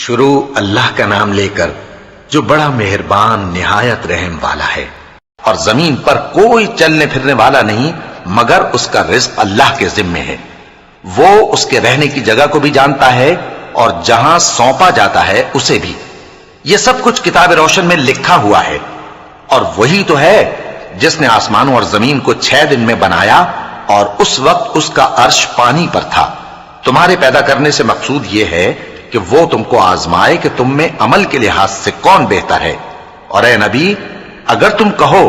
شروع اللہ کا نام لے کر جو بڑا مہربان نہایت رحم والا ہے۔ اور زمین پر کوئی چلنے پھرنے والا نہیں مگر اس کا رزق اللہ کے ذمے ہے۔ وہ اس کے رہنے کی جگہ کو بھی جانتا ہے اور جہاں سونپا جاتا ہے اسے بھی۔ یہ سب کچھ کتاب روشن میں لکھا ہوا ہے۔ اور وہی تو ہے جس نے آسمانوں اور زمین کو 6 دن میں بنایا اور اس وقت اس کا عرش پانی پر تھا۔ تمہارے پیدا کرنے سے مقصود یہ ہے کہ وہ تم کو آزمائے کہ تم میں عمل کے لحاظ سے کون بہتر ہے۔ اور اے نبی، اگر تم کہو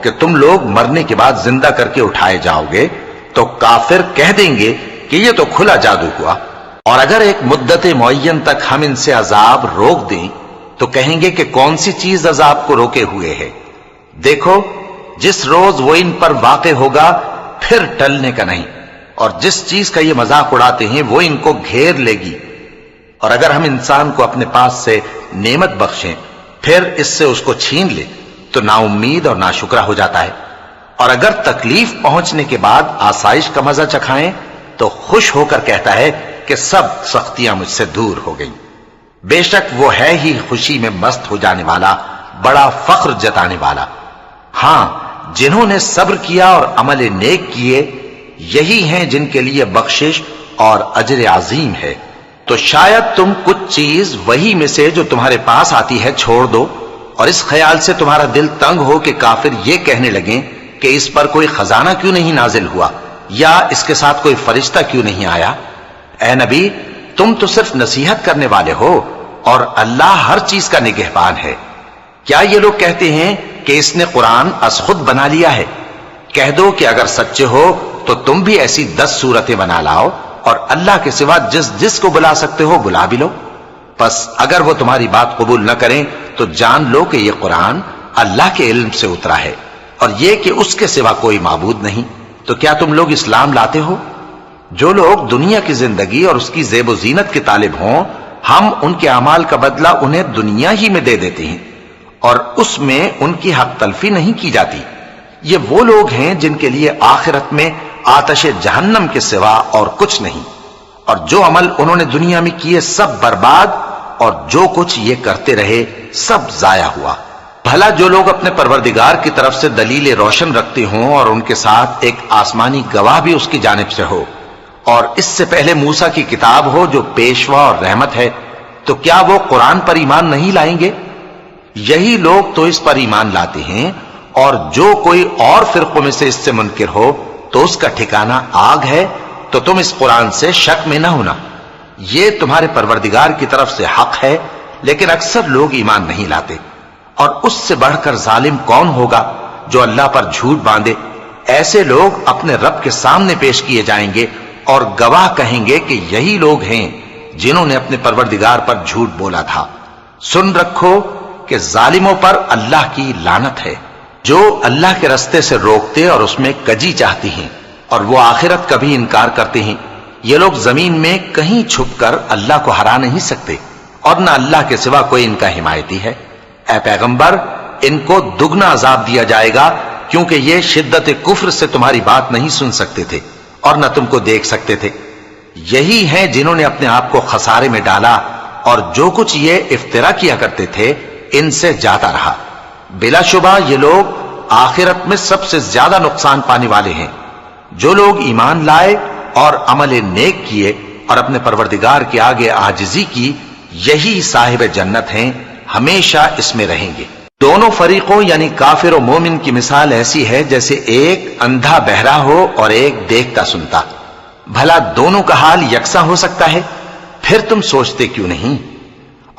کہ تم لوگ مرنے کے بعد زندہ کر کے اٹھائے جاؤ گے تو کافر کہہ دیں گے کہ یہ تو کھلا جادو ہوا۔ اور اگر ایک مدت معین تک ہم ان سے عذاب روک دیں تو کہیں گے کہ کون سی چیز عذاب کو روکے ہوئے ہے۔ دیکھو، جس روز وہ ان پر واقع ہوگا پھر ٹلنے کا نہیں، اور جس چیز کا یہ مذاق اڑاتے ہیں وہ ان کو گھیر لے گی۔ اور اگر ہم انسان کو اپنے پاس سے نعمت بخشیں پھر اس سے اس کو چھین لے تو نا امید اور ناشکرا ہو جاتا ہے۔ اور اگر تکلیف پہنچنے کے بعد آسائش کا مزہ چکھائیں تو خوش ہو کر کہتا ہے کہ سب سختیاں مجھ سے دور ہو گئیں۔ بے شک وہ ہے ہی خوشی میں مست ہو جانے والا، بڑا فخر جتانے والا۔ ہاں، جنہوں نے صبر کیا اور عمل نیک کیے یہی ہیں جن کے لیے بخشش اور اجر عظیم ہے۔ تو شاید تم کچھ چیز وہی میں سے جو تمہارے پاس آتی ہے چھوڑ دو، اور اس خیال سے تمہارا دل تنگ ہو کہ کافر یہ کہنے لگیں کہ اس پر کوئی خزانہ کیوں نہیں نازل ہوا، یا اس کے ساتھ کوئی فرشتہ کیوں نہیں آیا۔ اے نبی، تم تو صرف نصیحت کرنے والے ہو اور اللہ ہر چیز کا نگہبان ہے۔ کیا یہ لوگ کہتے ہیں کہ اس نے قرآن از خود بنا لیا ہے؟ کہہ دو کہ اگر سچے ہو تو تم بھی ایسی 10 صورتیں بنا لاؤ اور اللہ کے سوا جس کو بلا سکتے ہو بلا بھی لو۔ پس اگر وہ تمہاری بات قبول نہ کریں تو جان لو کہ یہ قرآن اللہ کے علم سے اترا ہے، اور یہ کہ اس کے سوا کوئی معبود نہیں۔ تو کیا تم لوگ اسلام لاتے ہو؟ جو لوگ دنیا کی زندگی اور اس کی زیب و زینت کے طالب ہوں، ہم ان کے اعمال کا بدلہ انہیں دنیا ہی میں دے دیتے ہیں، اور اس میں ان کی حق تلفی نہیں کی جاتی۔ یہ وہ لوگ ہیں جن کے لیے آخرت میں آتش جہنم کے سوا اور کچھ نہیں، اور جو عمل انہوں نے دنیا میں کیے سب برباد، اور جو کچھ یہ کرتے رہے سب ضائع ہوا۔ بھلا جو لوگ اپنے پروردگار کی طرف سے دلیل روشن رکھتے ہوں اور ان کے ساتھ ایک آسمانی گواہ بھی اس کی جانب سے ہو، اور اس سے پہلے موسیٰ کی کتاب ہو جو پیشوا اور رحمت ہے، تو کیا وہ قرآن پر ایمان نہیں لائیں گے؟ یہی لوگ تو اس پر ایمان لاتے ہیں، اور جو کوئی اور فرقوں میں سے اس سے منکر ہو تو اس کا ٹھکانہ آگ ہے۔ تو تم اس قرآن سے شک میں نہ ہونا، یہ تمہارے پروردگار کی طرف سے حق ہے، لیکن اکثر لوگ ایمان نہیں لاتے۔ اور اس سے بڑھ کر ظالم کون ہوگا جو اللہ پر جھوٹ باندھے؟ ایسے لوگ اپنے رب کے سامنے پیش کیے جائیں گے اور گواہ کہیں گے کہ یہی لوگ ہیں جنہوں نے اپنے پروردگار پر جھوٹ بولا تھا۔ سن رکھو کہ ظالموں پر اللہ کی لعنت ہے، جو اللہ کے رستے سے روکتے اور اس میں کجی چاہتی ہیں، اور وہ آخرت کا بھی انکار کرتے ہیں۔ یہ لوگ زمین میں کہیں چھپ کر اللہ کو ہرا نہیں سکتے، اور نہ اللہ کے سوا کوئی ان کا حمایتی ہے۔ اے پیغمبر، ان کو دگنا عذاب دیا جائے گا، کیونکہ یہ شدت کفر سے تمہاری بات نہیں سن سکتے تھے اور نہ تم کو دیکھ سکتے تھے۔ یہی ہیں جنہوں نے اپنے آپ کو خسارے میں ڈالا، اور جو کچھ یہ افترا کیا کرتے تھے ان سے جاتا رہا۔ بلا شبہ یہ لوگ آخرت میں سب سے زیادہ نقصان پانے والے ہیں۔ جو لوگ ایمان لائے اور عمل نیک کیے اور اپنے پروردگار کے آگے عاجزی کی، یہی صاحب جنت ہیں، ہمیشہ اس میں رہیں گے۔ دونوں فریقوں یعنی کافر و مومن کی مثال ایسی ہے جیسے ایک اندھا بہرا ہو اور ایک دیکھتا سنتا۔ بھلا دونوں کا حال یکساں ہو سکتا ہے؟ پھر تم سوچتے کیوں نہیں؟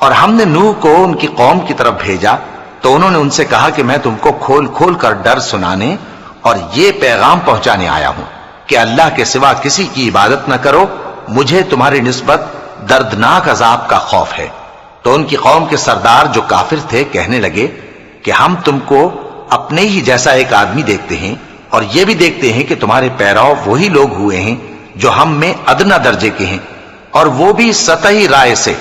اور ہم نے نوح کو ان کی قوم کی طرف بھیجا تو انہوں نے ان سے کہا کہ میں تم کو کھول کھول کر ڈر سنانے اور یہ پیغام پہنچانے آیا ہوں کہ اللہ کے سوا کسی کی عبادت نہ کرو، مجھے تمہاری نسبت دردناک عذاب کا خوف ہے۔ تو ان کی قوم کے سردار جو کافر تھے کہنے لگے کہ ہم تم کو اپنے ہی جیسا ایک آدمی دیکھتے ہیں، اور یہ بھی دیکھتے ہیں کہ تمہارے پیرو وہی لوگ ہوئے ہیں جو ہم میں ادنا درجے کے ہیں، اور وہ بھی سطحی رائے سے،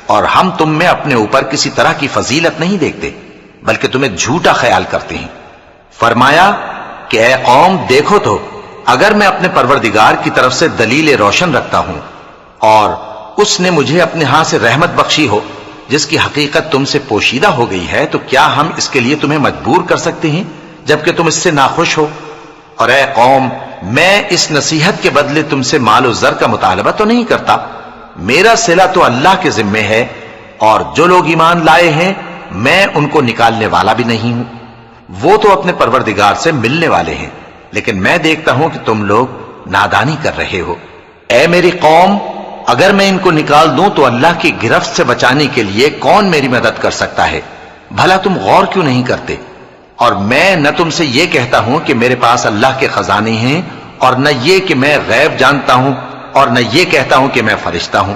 اور ہم تم میں اپنے اوپر کسی طرح کی فضیلت نہیں دیکھتے بلکہ تمہیں جھوٹا خیال کرتے ہیں۔ فرمایا کہ اے قوم، دیکھو تو اگر میں اپنے پروردگار کی طرف سے دلیل روشن رکھتا ہوں اور اس نے مجھے اپنے ہاں سے رحمت بخشی ہو جس کی حقیقت تم سے پوشیدہ ہو گئی ہے، تو کیا ہم اس کے لیے تمہیں مجبور کر سکتے ہیں جبکہ تم اس سے ناخوش ہو؟ اور اے قوم، میں اس نصیحت کے بدلے تم سے مال و زر کا مطالبہ تو نہیں کرتا، میرا صلہ تو اللہ کے ذمے ہے، اور جو لوگ ایمان لائے ہیں میں ان کو نکالنے والا بھی نہیں ہوں، وہ تو اپنے پروردگار سے ملنے والے ہیں، لیکن میں دیکھتا ہوں کہ تم لوگ نادانی کر رہے ہو۔ اے میری قوم، اگر میں ان کو نکال دوں تو اللہ کی گرفت سے بچانے کے لیے کون میری مدد کر سکتا ہے؟ بھلا تم غور کیوں نہیں کرتے؟ اور میں نہ تم سے یہ کہتا ہوں کہ میرے پاس اللہ کے خزانے ہیں، اور نہ یہ کہ میں غیب جانتا ہوں، اور نہ یہ کہتا ہوں کہ میں فرشتہ ہوں،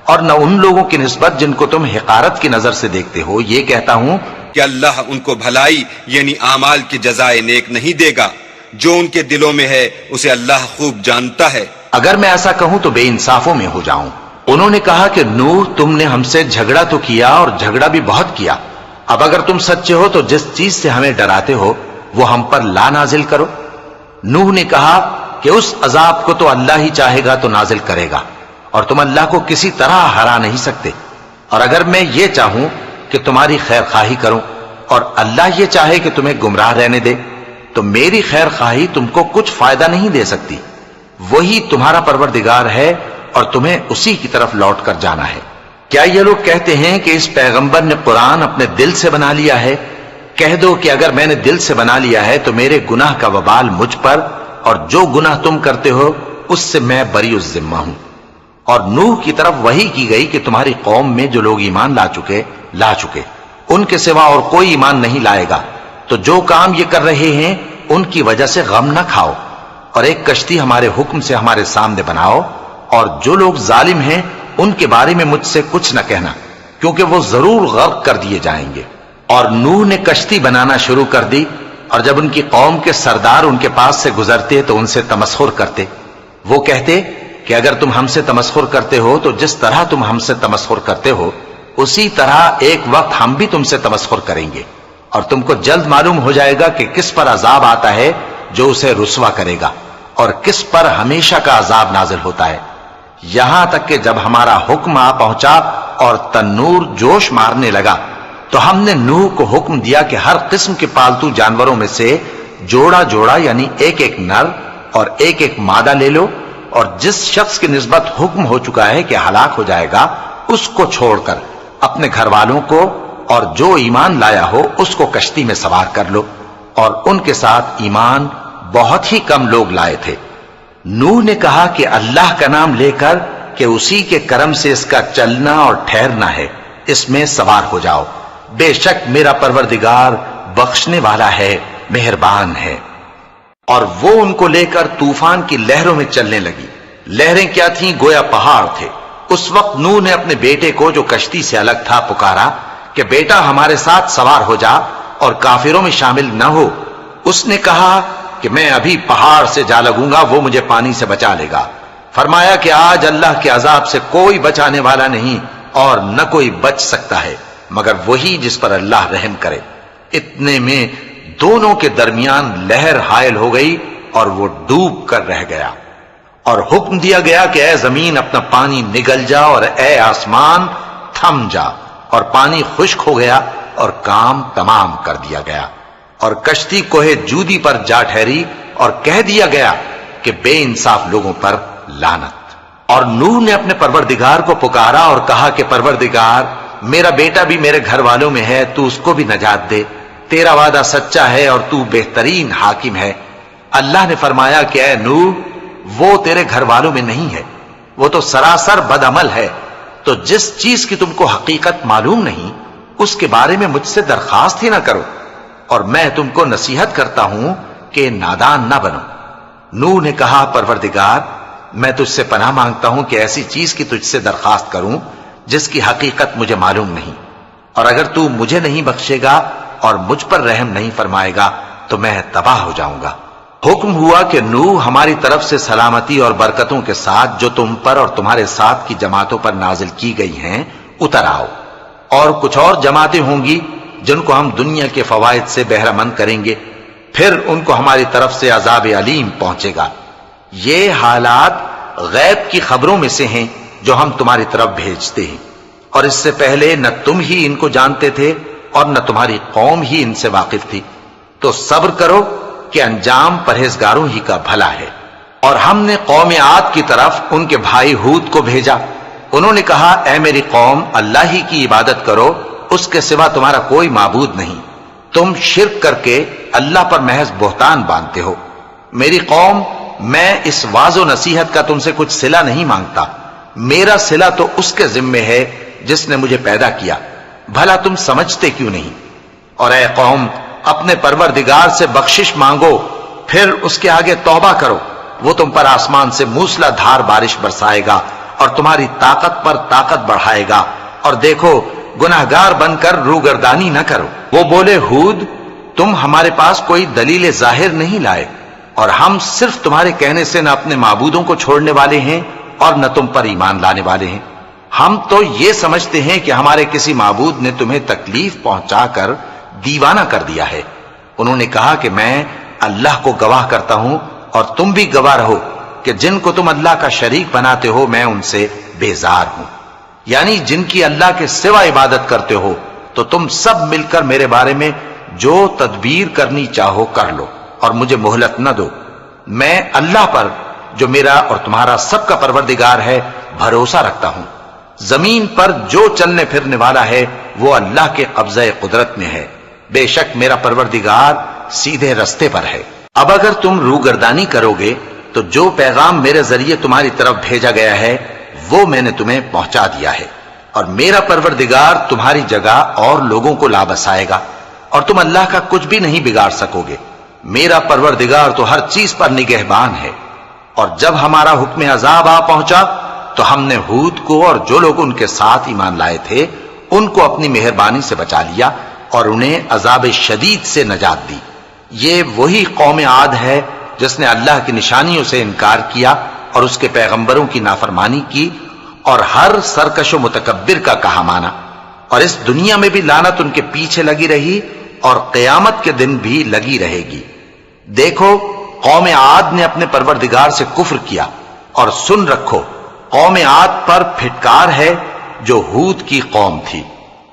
اور نہ ان لوگوں کی نسبت جن کو تم حقارت کی نظر سے دیکھتے ہو یہ کہتا ہوں کہ اللہ ان کو بھلائی یعنی اعمال کی جزائے نیک نہیں دے گا، جو ان کے دلوں میں ہے اسے اللہ خوب جانتا ہے۔ اگر میں ایسا کہوں تو بے انصافوں میں ہو جاؤں۔ انہوں نے کہا کہ نوح، تم نے ہم سے جھگڑا تو کیا اور جھگڑا بھی بہت کیا، اب اگر تم سچے ہو تو جس چیز سے ہمیں ڈراتے ہو وہ ہم پر لا نازل کرو۔ نوح نے کہا کہ اس عذاب کو تو اللہ ہی چاہے گا تو نازل کرے گا، اور تم اللہ کو کسی طرح ہرا نہیں سکتے، اور اگر میں یہ چاہوں کہ تمہاری خیر خواہی کروں اور اللہ یہ چاہے کہ تمہیں گمراہ رہنے دے تو میری خیر خواہی تم کو کچھ فائدہ نہیں دے سکتی، وہی تمہارا پروردگار ہے اور تمہیں اسی کی طرف لوٹ کر جانا ہے۔ کیا یہ لوگ کہتے ہیں کہ اس پیغمبر نے قرآن اپنے دل سے بنا لیا ہے؟ کہہ دو کہ اگر میں نے دل سے بنا لیا ہے تو میرے گناہ کا وبال مجھ پر، اور جو گناہ تم کرتے ہو اس سے میں بری الذمہ ہوں۔ اور نوح کی طرف وحی کی گئی کہ تمہاری قوم میں جو لوگ ایمان لا چکے ان کے سوا اور کوئی ایمان نہیں لائے گا، تو جو کام یہ کر رہے ہیں ان کی وجہ سے غم نہ کھاؤ، اور ایک کشتی ہمارے حکم سے ہمارے سامنے بناؤ، اور جو لوگ ظالم ہیں ان کے بارے میں مجھ سے کچھ نہ کہنا، کیونکہ وہ ضرور غرق کر دیے جائیں گے۔ اور نوح نے کشتی بنانا شروع کر دی، اور جب ان کی قوم کے سردار ان کے پاس سے گزرتے تو ان سے تمسخر کرتے۔ وہ کہتے کہ اگر تم ہم سے تمسخر کرتے ہو تو جس طرح تم ہم سے تمسخر کرتے ہو اسی طرح ایک وقت ہم بھی تم سے تمسخر کریں گے، اور تم کو جلد معلوم ہو جائے گا کہ کس پر عذاب آتا ہے جو اسے رسوا کرے گا، اور کس پر ہمیشہ کا عذاب نازل ہوتا ہے۔ یہاں تک کہ جب ہمارا حکم آ پہنچا اور تنور جوش مارنے لگا تو ہم نے نوح کو حکم دیا کہ ہر قسم کے پالتو جانوروں میں سے جوڑا جوڑا یعنی ایک ایک نر اور ایک ایک مادہ لے لو، اور جس شخص کی نسبت حکم ہو چکا ہے کہ ہلاک ہو جائے گا اس کو چھوڑ کر اپنے گھر والوں کو اور جو ایمان لایا ہو اس کو کشتی میں سوار کر لو، اور ان کے ساتھ ایمان بہت ہی کم لوگ لائے تھے۔ نوح نے کہا کہ اللہ کا نام لے کر کہ اسی کے کرم سے اس کا چلنا اور ٹھہرنا ہے، اس میں سوار ہو جاؤ، بے شک میرا پروردگار بخشنے والا ہے، مہربان ہے۔ اور وہ ان کو لے کر طوفان کی لہروں میں چلنے لگی۔ لہریں کیا تھیں؟ گویا پہاڑ تھے۔ اس وقت نوح نے اپنے بیٹے کو جو کشتی سے الگ تھا پکارا کہ بیٹا ہمارے ساتھ سوار ہو جا اور کافروں میں شامل نہ ہو۔ اس نے کہا کہ میں ابھی پہاڑ سے جا لگوں گا، وہ مجھے پانی سے بچا لے گا۔ فرمایا کہ آج اللہ کے عذاب سے کوئی بچانے والا نہیں اور نہ کوئی بچ سکتا ہے مگر وہی جس پر اللہ رحم کرے۔ اتنے میں دونوں کے درمیان لہر حائل ہو گئی اور وہ ڈوب کر رہ گیا، اور حکم دیا گیا کہ اے زمین اپنا پانی نگل جا، اور اے آسمان تھم جا، اور پانی خشک ہو گیا اور کام تمام کر دیا گیا، اور کشتی کوہ جودی پر جا ٹھہری، اور کہہ دیا گیا کہ بے انصاف لوگوں پر لعنت۔ اور نوح نے اپنے پروردگار کو پکارا اور کہا کہ پروردگار، میرا بیٹا بھی میرے گھر والوں میں ہے، تو اس کو بھی نجات دے، تیرا وعدہ سچا ہے اور تو بہترین حاکم ہے۔ اللہ نے فرمایا کہ اے نوح، وہ تیرے گھر والوں میں نہیں ہے، وہ تو سراسر بد عمل ہے، تو جس چیز کی تم کو حقیقت معلوم نہیں اس کے بارے میں مجھ سے درخواست ہی نہ کرو، اور میں تم کو نصیحت کرتا ہوں کہ نادان نہ بنو۔ نوح نے کہا پروردگار، میں تجھ سے پناہ مانگتا ہوں کہ ایسی چیز کی تجھ سے درخواست کروں جس کی حقیقت مجھے معلوم نہیں، اور اگر تو مجھے نہیں بخشے گا اور مجھ پر رحم نہیں فرمائے گا تو میں تباہ ہو جاؤں گا۔ حکم ہوا کہ نوح ہماری طرف سے سلامتی اور برکتوں کے ساتھ جو تم پر اور تمہارے ساتھ کی جماعتوں پر نازل کی گئی ہیں اتر آؤ، اور کچھ اور جماعتیں ہوں گی جن کو ہم دنیا کے فوائد سے بہرہ مند کریں گے، پھر ان کو ہماری طرف سے عذاب علیم پہنچے گا۔ یہ حالات غیب کی خبروں میں سے ہیں جو ہم تمہاری طرف بھیجتے ہیں، اور اس سے پہلے نہ تم ہی ان کو جانتے تھے اور نہ تمہاری قوم ہی ان سے واقف تھی، تو صبر کرو کہ انجام پرہیزگاروں ہی کا بھلا ہے۔ اور ہم نے قوم عاد کی طرف ان کے بھائی ہود کو بھیجا، انہوں نے کہا اے میری قوم، اللہ ہی کی عبادت کرو، اس کے سوا تمہارا کوئی معبود نہیں، تم شرک کر کے اللہ پر محض بہتان باندھتے ہو۔ میری قوم، میں اس واعظ و نصیحت کا تم سے کچھ صلہ نہیں مانگتا، میرا صلہ تو اس کے ذمے ہے جس نے مجھے پیدا کیا، بھلا تم سمجھتے کیوں نہیں؟ اور اے قوم، اپنے پروردگار سے بخشش مانگو، پھر اس کے آگے توبہ کرو، وہ تم پر آسمان سے موسلا دھار بارش برسائے گا اور تمہاری طاقت پر طاقت بڑھائے گا، اور دیکھو گناہگار بن کر روگردانی نہ کرو۔ وہ بولے ہود، تم ہمارے پاس کوئی دلیل ظاہر نہیں لائے، اور ہم صرف تمہارے کہنے سے نہ اپنے معبودوں کو چھوڑنے والے ہیں اور نہ تم پر ایمان لانے والے ہیں۔ ہم تو یہ سمجھتے ہیں کہ ہمارے کسی معبود نے تمہیں تکلیف پہنچا کر دیوانہ کر دیا ہے۔ انہوں نے کہا کہ میں اللہ کو گواہ کرتا ہوں اور تم بھی گواہ رہو کہ جن کو تم اللہ کا شریک بناتے ہو میں ان سے بیزار ہوں، یعنی جن کی اللہ کے سوا عبادت کرتے ہو، تو تم سب مل کر میرے بارے میں جو تدبیر کرنی چاہو کر لو اور مجھے مہلت نہ دو۔ میں اللہ پر جو میرا اور تمہارا سب کا پروردگار ہے بھروسہ رکھتا ہوں۔ زمین پر جو چلنے پھرنے والا ہے وہ اللہ کے قبضہ قدرت میں ہے، بے شک میرا پروردگار سیدھے رستے پر ہے۔ اب اگر تم روگردانی کرو گے تو جو پیغام میرے ذریعے تمہاری طرف بھیجا گیا ہے وہ میں نے تمہیں پہنچا دیا ہے، اور میرا پروردگار تمہاری جگہ اور لوگوں کو لا بسائے گا، اور تم اللہ کا کچھ بھی نہیں بگاڑ سکو گے۔ میرا پروردگار تو ہر چیز پر نگہبان ہے۔ اور جب ہمارا حکم عذاب آ پہنچا تو ہم نے ہود کو اور جو لوگ ان کے ساتھ ایمان لائے تھے ان کو اپنی مہربانی سے بچا لیا اور انہیں عذاب شدید سے نجات دی۔ یہ وہی قوم عاد ہے جس نے اللہ کی نشانیوں سے انکار کیا اور اس کے پیغمبروں کی نافرمانی کی اور ہر سرکش و متکبر کا کہا مانا، اور اس دنیا میں بھی لعنت ان کے پیچھے لگی رہی اور قیامت کے دن بھی لگی رہے گی۔ دیکھو قوم عاد نے اپنے پروردگار سے کفر کیا، اور سن رکھو قوم عاد پر پھٹکار ہے جو ہود کی قوم تھی۔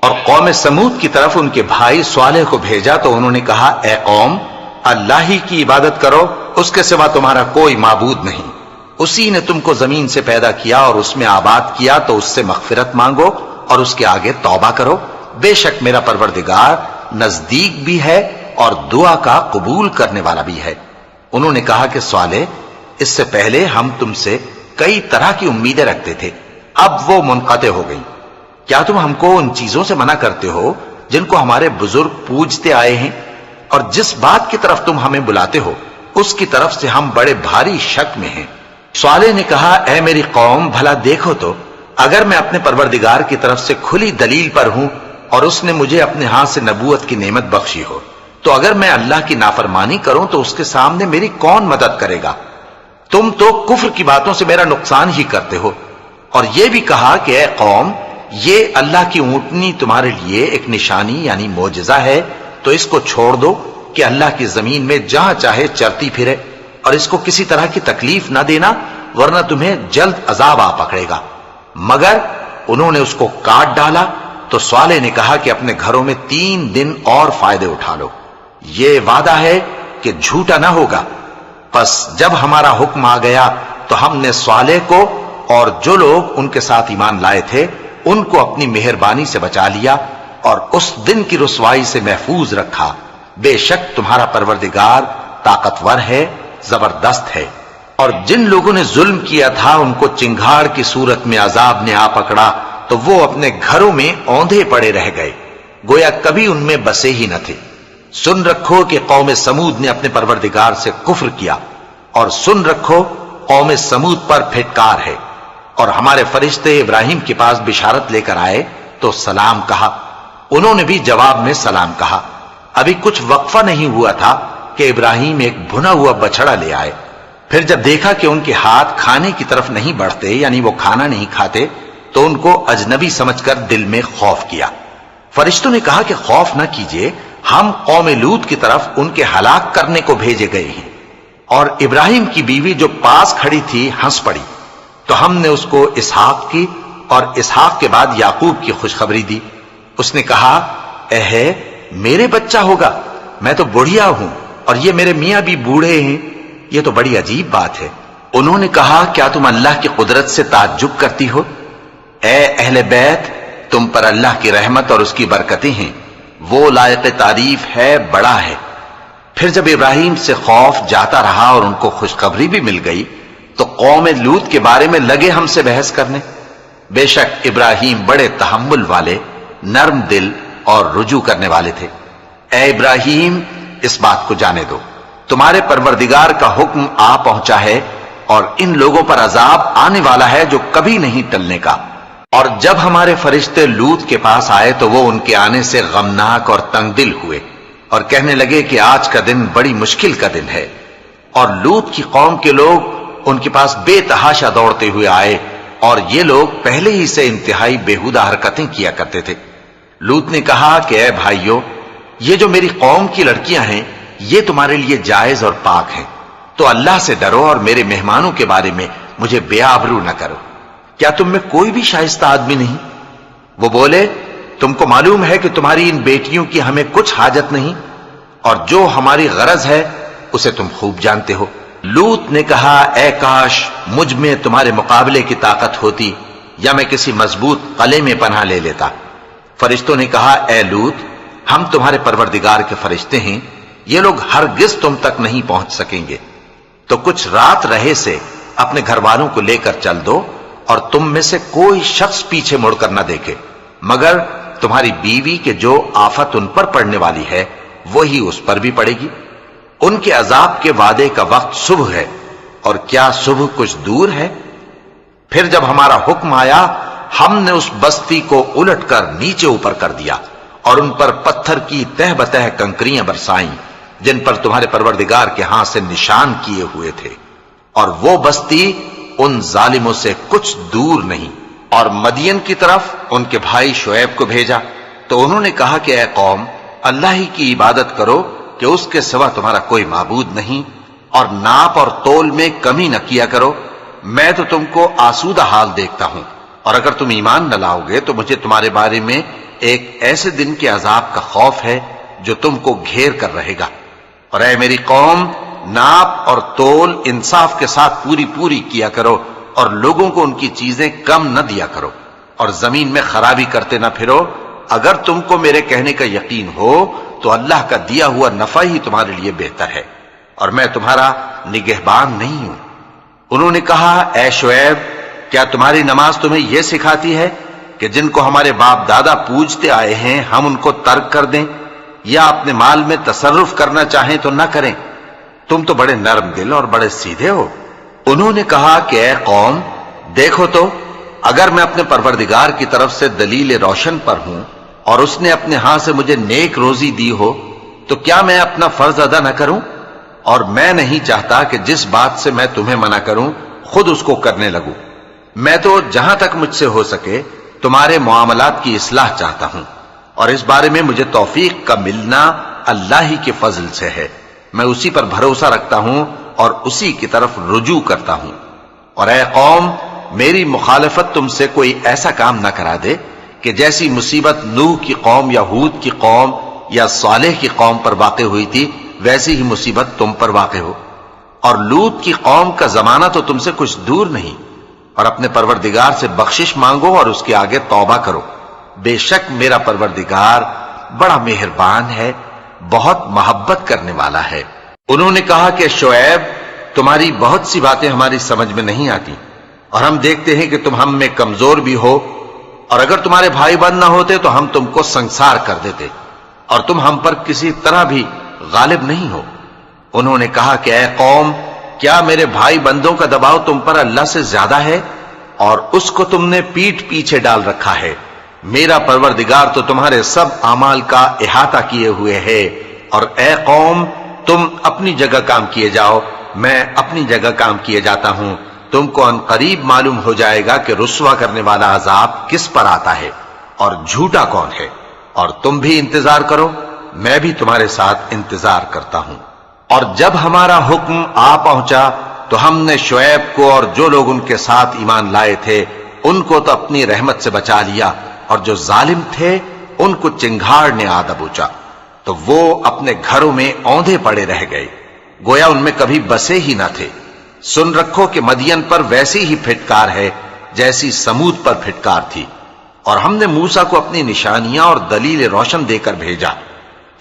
اور قوم سمود کی طرف ان کے بھائی صالح کو بھیجا تو انہوں نے کہا اے قوم، اللہ ہی کی عبادت کرو، اس کے سوا تمہارا کوئی معبود نہیں، اسی نے تم کو زمین سے پیدا کیا اور اس میں آباد کیا، تو اس سے مغفرت مانگو اور اس کے آگے توبہ کرو، بے شک میرا پروردگار نزدیک بھی ہے اور دعا کا قبول کرنے والا بھی ہے۔ انہوں نے کہا کہ صالح، اس سے پہلے ہم تم سے کئی طرح کی امیدیں رکھتے تھے، اب وہ منقطع ہو گئی۔ کیا تم ہم کو ان چیزوں سے منع کرتے ہو جن کو ہمارے بزرگ پوجتے آئے ہیں؟ اور جس بات کی طرف تم ہمیں بلاتے ہو اس کی طرف سے ہم بڑے بھاری شک میں ہیں۔ صالح نے کہا اے میری قوم، بھلا دیکھو تو اگر میں اپنے پروردگار کی طرف سے کھلی دلیل پر ہوں اور اس نے مجھے اپنے ہاتھ سے نبوت کی نعمت بخشی ہو، تو اگر میں اللہ کی نافرمانی کروں تو اس کے سامنے میری کون مدد کرے گا؟ تم تو کفر کی باتوں سے میرا نقصان ہی کرتے ہو۔ اور یہ بھی کہا کہ اے قوم، یہ اللہ کی اونٹنی تمہارے لیے ایک نشانی یعنی معجزہ ہے، تو اس کو چھوڑ دو کہ اللہ کی زمین میں جہاں چاہے چرتی پھرے، اور اس کو کسی طرح کی تکلیف نہ دینا ورنہ تمہیں جلد عذاب آ پکڑے گا۔ مگر انہوں نے اس کو کاٹ ڈالا تو صالح نے کہا کہ اپنے گھروں میں 3 دن اور فائدے اٹھا لو، یہ وعدہ ہے کہ جھوٹا نہ ہوگا۔ پس جب ہمارا حکم آ گیا تو ہم نے صالح کو اور جو لوگ ان کے ساتھ ایمان لائے تھے ان کو اپنی مہربانی سے بچا لیا اور اس دن کی رسوائی سے محفوظ رکھا، بے شک تمہارا پروردگار طاقتور ہے، زبردست ہے۔ اور جن لوگوں نے ظلم کیا تھا ان کو چنگھاڑ کی صورت میں عذاب نے آ پکڑا تو وہ اپنے گھروں میں اوندھے پڑے رہ گئے، گویا کبھی ان میں بسے ہی نہ تھے۔ سن رکھو کہ قوم سمود نے اپنے پروردگار سے کفر کیا، اور سن رکھو قوم سمود پر پھٹکار ہے۔ اور ہمارے فرشتے ابراہیم کے پاس بشارت لے کر آئے تو سلام کہا، انہوں نے بھی جواب میں سلام کہا۔ ابھی کچھ وقفہ نہیں ہوا تھا کہ ابراہیم ایک بھنا ہوا بچڑا لے آئے۔ پھر جب دیکھا کہ ان کے ہاتھ کھانے کی طرف نہیں بڑھتے یعنی وہ کھانا نہیں کھاتے تو ان کو اجنبی سمجھ کر دل میں خوف کیا۔ فرشتوں نے کہا کہ خوف نہ کیجیے، ہم قوم لوط کی طرف ان کے ہلاک کرنے کو بھیجے گئے ہیں۔ اور ابراہیم کی بیوی جو پاس کھڑی تھی ہنس پڑی۔ تو ہم نے اس کو اسحاق کی اور اسحاق کے بعد یعقوب کی خوشخبری دی۔ اس نے کہا اے میرے بچہ ہوگا، میں تو بڑھیا ہوں اور یہ میرے میاں بھی بوڑھے ہیں، یہ تو بڑی عجیب بات ہے۔ انہوں نے کہا کیا تم اللہ کی قدرت سے تعجب کرتی ہو؟ اے اہل بیت، تم پر اللہ کی رحمت اور اس کی برکتیں ہیں، وہ لائق تعریف ہے، بڑا ہے۔ پھر جب ابراہیم سے خوف جاتا رہا اور ان کو خوشخبری بھی مل گئی تو قوم لوط کے بارے میں لگے ہم سے بحث کرنے۔ بے شک ابراہیم بڑے تحمل والے، نرم دل اور رجوع کرنے والے تھے۔ اے ابراہیم، اس بات کو جانے دو، تمہارے پروردگار کا حکم آ پہنچا ہے اور ان لوگوں پر عذاب آنے والا ہے جو کبھی نہیں ٹلنے کا۔ اور جب ہمارے فرشتے لوط کے پاس آئے تو وہ ان کے آنے سے غمناک اور تنگ دل ہوئے اور کہنے لگے کہ آج کا دن بڑی مشکل کا دن ہے۔ اور لوط کی قوم کے لوگ ان کے پاس بے تحاشا دوڑتے ہوئے آئے اور یہ لوگ پہلے ہی سے انتہائی بےہودہ حرکتیں کیا کرتے تھے۔ لوط نے کہا کہ اے بھائیو، یہ جو میری قوم کی لڑکیاں ہیں یہ تمہارے لیے جائز اور پاک ہیں، تو اللہ سے ڈرو اور میرے مہمانوں کے بارے میں مجھے بے آبرو نہ کرو۔ کیا تم میں کوئی بھی شائستہ آدمی نہیں؟ وہ بولے تم کو معلوم ہے کہ تمہاری ان بیٹیوں کی ہمیں کچھ حاجت نہیں، اور جو ہماری غرض ہے اسے تم خوب جانتے ہو۔ لوط نے کہا اے کاش مجھ میں تمہارے مقابلے کی طاقت ہوتی یا میں کسی مضبوط قلعے میں پناہ لے لیتا۔ فرشتوں نے کہا اے لوط، ہم تمہارے پروردگار کے فرشتے ہیں، یہ لوگ ہرگز تم تک نہیں پہنچ سکیں گے، تو کچھ رات رہے سے اپنے گھر والوں کو لے کر چل دو اور تم میں سے کوئی شخص پیچھے مڑ کر نہ دیکھے مگر تمہاری بیوی کے جو آفت ان پر پڑنے والی ہے وہی اس پر بھی پڑے گی۔ ان کے عذاب کے وعدے کا وقت صبح ہے، اور کیا صبح کچھ دور ہے؟ پھر جب ہمارا حکم آیا ہم نے اس بستی کو الٹ کر نیچے اوپر کر دیا اور ان پر پتھر کی تہ بتہ کنکریاں برسائیں جن پر تمہارے پروردگار کے ہاں سے نشان کیے ہوئے تھے، اور وہ بستی ان ظالموں سے کچھ دور نہیں۔ اور مدین کی طرف ان کے بھائی شعیب کو بھیجا تو انہوں نے کہا کہ اے قوم، اللہ ہی کی عبادت کرو کہ اس کے سوا تمہارا کوئی معبود نہیں، اور ناپ اور تول میں کمی نہ کیا کرو، میں تو تم کو آسودہ حال دیکھتا ہوں، اور اگر تم ایمان نہ لاؤ گے تو مجھے تمہارے بارے میں ایک ایسے دن کے عذاب کا خوف ہے جو تم کو گھیر کر رہے گا۔ اور اے میری قوم، ناپ اور تول انصاف کے ساتھ پوری کیا کرو، اور لوگوں کو ان کی چیزیں کم نہ دیا کرو، اور زمین میں خرابی کرتے نہ پھرو۔ اگر تم کو میرے کہنے کا یقین ہو تو اللہ کا دیا ہوا نفع ہی تمہارے لیے بہتر ہے، اور میں تمہارا نگہبان نہیں ہوں۔ انہوں نے کہا اے شعیب، کیا تمہاری نماز تمہیں یہ سکھاتی ہے کہ جن کو ہمارے باپ دادا پوجتے آئے ہیں ہم ان کو ترک کر دیں، یا اپنے مال میں تصرف کرنا چاہیں تو نہ کریں؟ تم تو بڑے نرم دل اور بڑے سیدھے ہو۔ انہوں نے کہا کہ اے قوم، دیکھو تو اگر میں اپنے پروردگار کی طرف سے دلیل روشن پر ہوں اور اس نے اپنے ہاں سے مجھے نیک روزی دی ہو تو کیا میں اپنا فرض ادا نہ کروں؟ اور میں نہیں چاہتا کہ جس بات سے میں تمہیں منع کروں خود اس کو کرنے لگوں۔ میں تو جہاں تک مجھ سے ہو سکے تمہارے معاملات کی اصلاح چاہتا ہوں، اور اس بارے میں مجھے توفیق کا ملنا اللہ ہی کے فضل سے ہے۔ میں اسی پر بھروسہ رکھتا ہوں اور اسی کی طرف رجوع کرتا ہوں۔ اور اے قوم، میری مخالفت تم سے کوئی ایسا کام نہ کرا دے کہ جیسی مصیبت نوح کی قوم یا ہود کی قوم یا صالح کی قوم پر واقع ہوئی تھی ویسی ہی مصیبت تم پر واقع ہو۔ اور لوط کی قوم کا زمانہ تو تم سے کچھ دور نہیں، اور اپنے پروردگار سے بخشش مانگو اور اس کے آگے توبہ کرو، بے شک میرا پروردگار بڑا مہربان ہے، بہت محبت کرنے والا ہے۔ انہوں نے کہا کہ شعیب، تمہاری بہت سی باتیں ہماری سمجھ میں نہیں آتی، اور ہم دیکھتے ہیں کہ تم ہم میں کمزور بھی ہو، اور اگر تمہارے بھائی بند نہ ہوتے تو ہم تم کو سنسار کر دیتے، اور تم ہم پر کسی طرح بھی غالب نہیں ہو۔ انہوں نے کہا کہ اے قوم، کیا میرے بھائی بندوں کا دباؤ تم پر اللہ سے زیادہ ہے، اور اس کو تم نے پیٹھ پیچھے ڈال رکھا ہے؟ میرا پروردگار تو تمہارے سب اعمال کا احاطہ کیے ہوئے ہے۔ اور اے قوم، تم اپنی جگہ کام کیے جاؤ، میں اپنی جگہ کام کیے جاتا ہوں۔ تم کو ان قریب معلوم ہو جائے گا کہ رسوا کرنے والا عذاب کس پر آتا ہے اور جھوٹا کون ہے، اور تم بھی انتظار کرو، میں بھی تمہارے ساتھ انتظار کرتا ہوں۔ اور جب ہمارا حکم آ پہنچا تو ہم نے شعیب کو اور جو لوگ ان کے ساتھ ایمان لائے تھے ان کو تو اپنی رحمت سے بچا لیا، اور جو ظالم تھے ان کو چنگھاڑ نے آ دبوچا، تو وہ اپنے گھروں میں اوندھے پڑے رہ گئے، گویا ان میں کبھی بسے ہی نہ تھے۔ سن رکھو کہ مدین پر ویسی ہی پھٹکار ہے جیسی سمود پر پھٹکار تھی، اور ہم نے موسیٰ کو اپنی نشانیاں اور دلیل روشن دے کر بھیجا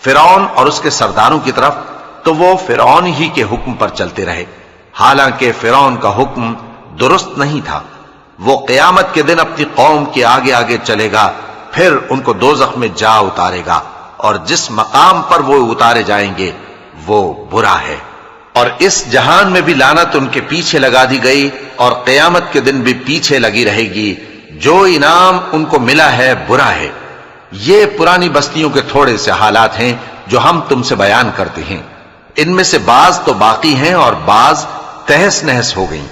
فرعون اور اس کے سرداروں کی طرف، تو وہ فرعون ہی کے حکم پر چلتے رہے، حالانکہ فرعون کا حکم درست نہیں تھا۔ وہ قیامت کے دن اپنی قوم کے آگے آگے چلے گا، پھر ان کو دوزخ میں جا اتارے گا، اور جس مقام پر وہ اتارے جائیں گے وہ برا ہے۔ اور اس جہان میں بھی لعنت ان کے پیچھے لگا دی گئی، اور قیامت کے دن بھی پیچھے لگی رہے گی، جو انعام ان کو ملا ہے برا ہے۔ یہ پرانی بستیوں کے تھوڑے سے حالات ہیں جو ہم تم سے بیان کرتے ہیں، ان میں سے بعض تو باقی ہیں اور بعض تہس نہس ہو گئیں،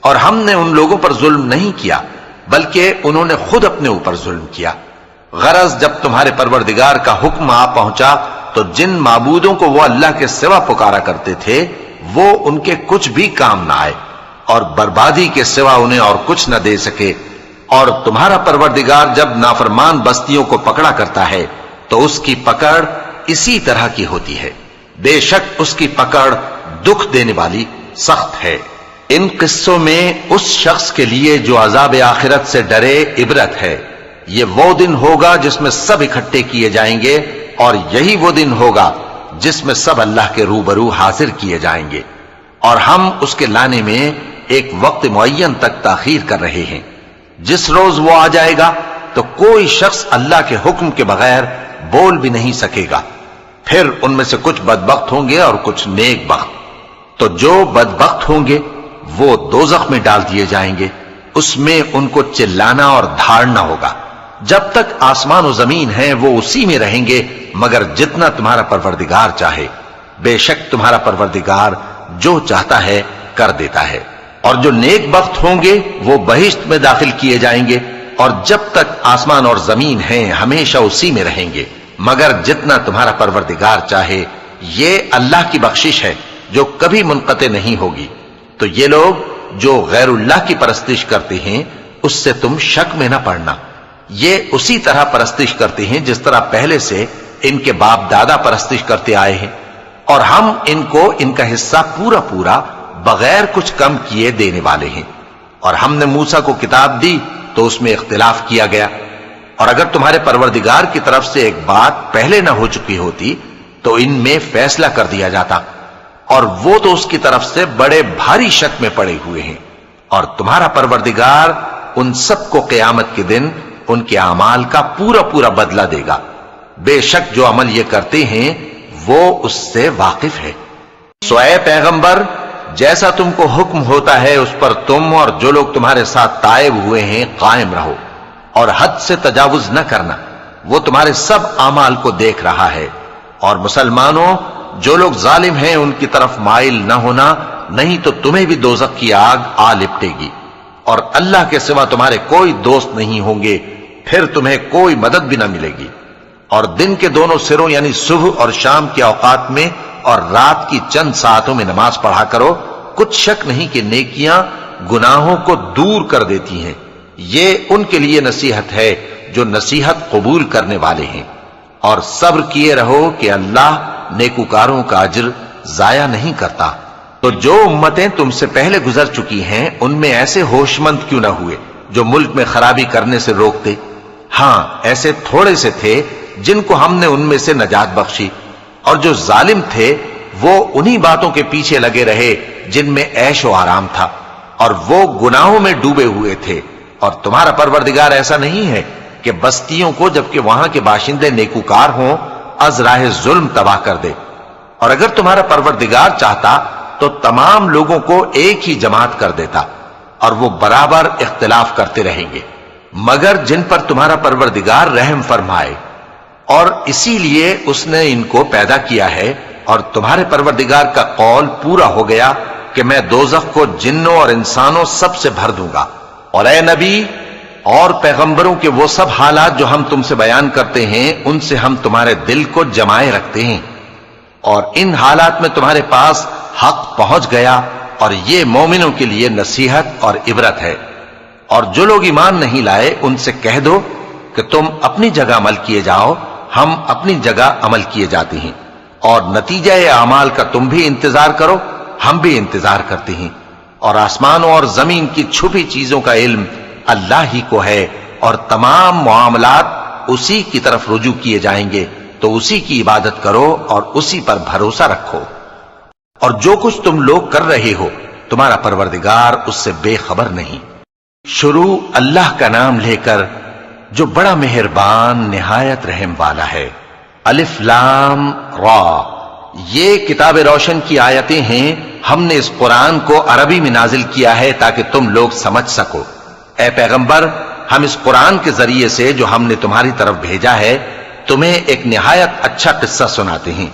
اور ہم نے ان لوگوں پر ظلم نہیں کیا بلکہ انہوں نے خود اپنے اوپر ظلم کیا۔ غرض جب تمہارے پروردگار کا حکم آ پہنچا تو جن معبودوں کو وہ اللہ کے سوا پکارا کرتے تھے وہ ان کے کچھ بھی کام نہ آئے، اور بربادی کے سوا انہیں اور کچھ نہ دے سکے۔ اور تمہارا پروردگار جب نافرمان بستیوں کو پکڑا کرتا ہے تو اس کی پکڑ اسی طرح کی ہوتی ہے، بے شک اس کی پکڑ دکھ دینے والی سخت ہے۔ ان قصوں میں اس شخص کے لیے جو عذاب آخرت سے ڈرے عبرت ہے۔ یہ وہ دن ہوگا جس میں سب اکٹھے کیے جائیں گے، اور یہی وہ دن ہوگا جس میں سب اللہ کے روبرو حاضر کیے جائیں گے، اور ہم اس کے لانے میں ایک وقت معین تک تاخیر کر رہے ہیں۔ جس روز وہ آ جائے گا تو کوئی شخص اللہ کے حکم کے بغیر بول بھی نہیں سکے گا۔ پھر ان میں سے کچھ بدبخت ہوں گے اور کچھ نیک بخت، تو جو بدبخت ہوں گے وہ دوزخ میں ڈال دیے جائیں گے، اس میں ان کو چلانا اور دھاڑنا ہوگا۔ جب تک آسمان و زمین ہیں وہ اسی میں رہیں گے مگر جتنا تمہارا پروردگار چاہے، بے شک تمہارا پروردگار جو چاہتا ہے کر دیتا ہے۔ اور جو نیک بخت ہوں گے وہ بہشت میں داخل کیے جائیں گے، اور جب تک آسمان اور زمین ہیں ہمیشہ اسی میں رہیں گے مگر جتنا تمہارا پروردگار چاہے۔ یہ اللہ کی بخشش ہے جو کبھی منقطع نہیں ہوگی۔ تو یہ لوگ جو غیر اللہ کی پرستش کرتے ہیں اس سے تم شک میں نہ پڑنا، یہ اسی طرح پرستش کرتے ہیں جس طرح پہلے سے ان کے باپ دادا پرستش کرتے آئے ہیں، اور ہم ان کو ان کا حصہ پورا پورا بغیر کچھ کم کیے دینے والے ہیں۔ اور ہم نے موسیٰ کو کتاب دی تو اس میں اختلاف کیا گیا، اور اگر تمہارے پروردگار کی طرف سے ایک بات پہلے نہ ہو چکی ہوتی تو ان میں فیصلہ کر دیا جاتا، اور وہ تو اس کی طرف سے بڑے بھاری شک میں پڑے ہوئے ہیں۔ اور تمہارا پروردگار ان سب کو قیامت کے دن ان کے اعمال کا پورا پورا بدلہ دے گا، بے شک جو عمل یہ کرتے ہیں وہ اس سے واقف ہے۔ سو اے پیغمبر، جیسا تم کو حکم ہوتا ہے اس پر تم اور جو لوگ تمہارے ساتھ تائب ہوئے ہیں قائم رہو، اور حد سے تجاوز نہ کرنا، وہ تمہارے سب اعمال کو دیکھ رہا ہے۔ اور مسلمانوں، جو لوگ ظالم ہیں ان کی طرف مائل نہ ہونا، نہیں تو تمہیں بھی دوزخ کی آگ آ لپٹے گی، اور اللہ کے سوا تمہارے کوئی دوست نہیں ہوں گے، پھر تمہیں کوئی مدد بھی نہ ملے گی۔ اور دن کے دونوں سروں یعنی صبح اور شام کے اوقات میں اور رات کی چند ساعتوں میں نماز پڑھا کرو، کچھ شک نہیں کہ نیکیاں گناہوں کو دور کر دیتی ہیں۔ یہ ان کے لیے نصیحت ہے جو نصیحت قبول کرنے والے ہیں، اور صبر کیے رہو کہ اللہ نیکوکاروں کا اجر ضائع نہیں کرتا۔ تو جو امتیں تم سے پہلے گزر چکی ہیں ان میں ایسے ہوش مند کیوں نہ ہوئے جو ملک میں خرابی کرنے سے روکتے؟ ہاں، ایسے تھوڑے سے تھے جن کو ہم نے ان میں سے نجات بخشی، اور جو ظالم تھے وہ انہی باتوں کے پیچھے لگے رہے جن میں عیش و آرام تھا، اور وہ گناہوں میں ڈوبے ہوئے تھے۔ اور تمہارا پروردگار ایسا نہیں ہے کہ بستیوں کو جبکہ وہاں کے باشندے نیکوکار ہوں از راہ ظلم تباہ کر دے، اور اگر تمہارا پروردگار چاہتا تو تمام لوگوں کو ایک ہی جماعت کر دیتا، اور وہ برابر اختلاف کرتے رہیں گے، مگر جن پر تمہارا پروردگار رحم فرمائے، اور اسی لیے اس نے ان کو پیدا کیا ہے۔ اور تمہارے پروردگار کا قول پورا ہو گیا کہ میں دوزخ کو جنوں اور انسانوں سب سے بھر دوں گا۔ اور اے نبی اور پیغمبروں کے وہ سب حالات جو ہم تم سے بیان کرتے ہیں ان سے ہم تمہارے دل کو جمائے رکھتے ہیں، اور ان حالات میں تمہارے پاس حق پہنچ گیا اور یہ مومنوں کے لیے نصیحت اور عبرت ہے۔ اور جو لوگ ایمان نہیں لائے ان سے کہہ دو کہ تم اپنی جگہ عمل کیے جاؤ، ہم اپنی جگہ عمل کیے جاتے ہیں، اور نتیجہ اعمال کا تم بھی انتظار کرو، ہم بھی انتظار کرتے ہیں۔ اور آسمانوں اور زمین کی چھپی چیزوں کا علم اللہ ہی کو ہے، اور تمام معاملات اسی کی طرف رجوع کیے جائیں گے، تو اسی کی عبادت کرو اور اسی پر بھروسہ رکھو۔ اور جو کچھ تم لوگ کر رہے ہو تمہارا پروردگار اس سے بے خبر نہیں۔ شروع اللہ کا نام لے کر جو بڑا مہربان نہایت رحم والا ہے۔ الف لام را، یہ کتاب روشن کی آیتیں ہیں، ہم نے اس قرآن کو عربی میں نازل کیا ہے تاکہ تم لوگ سمجھ سکو۔ اے پیغمبر، ہم اس قرآن کے ذریعے سے جو ہم نے تمہاری طرف بھیجا ہے تمہیں ایک نہایت اچھا قصہ سناتے ہیں،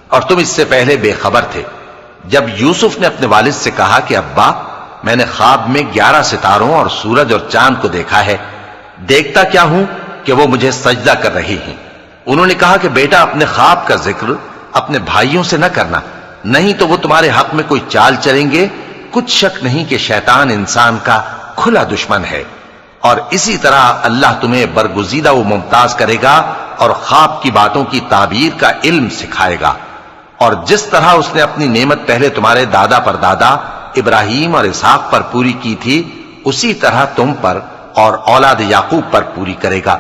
اور تم اس سے پہلے بے خبر تھے۔ جب یوسف نے اپنے والد سے کہا کہ ابا، میں نے خواب میں 11 ستاروں اور سورج اور چاند کو دیکھا ہے، دیکھتا کیا ہوں کہ وہ مجھے سجدہ کر رہے ہیں۔ انہوں نے کہا کہ بیٹا، اپنے خواب کا ذکر اپنے بھائیوں سے نہ کرنا، نہیں تو وہ تمہارے حق میں کوئی چال چلیں گے۔ کچھ شک نہیں کہ شیطان انسان کا کھلا دشمن ہے، اور اسی طرح اللہ تمہیں برگزیدہ و ممتاز کرے گا اور خواب کی باتوں کی تعبیر کا علم سکھائے گا۔ اور جس طرح اس نے اپنی نعمت پہلے تمہارے دادا پر دادا ابراہیم اور اسحاق پر پوری کی تھی، اسی طرح تم پر اور اولاد یعقوب پر پوری کرے گا۔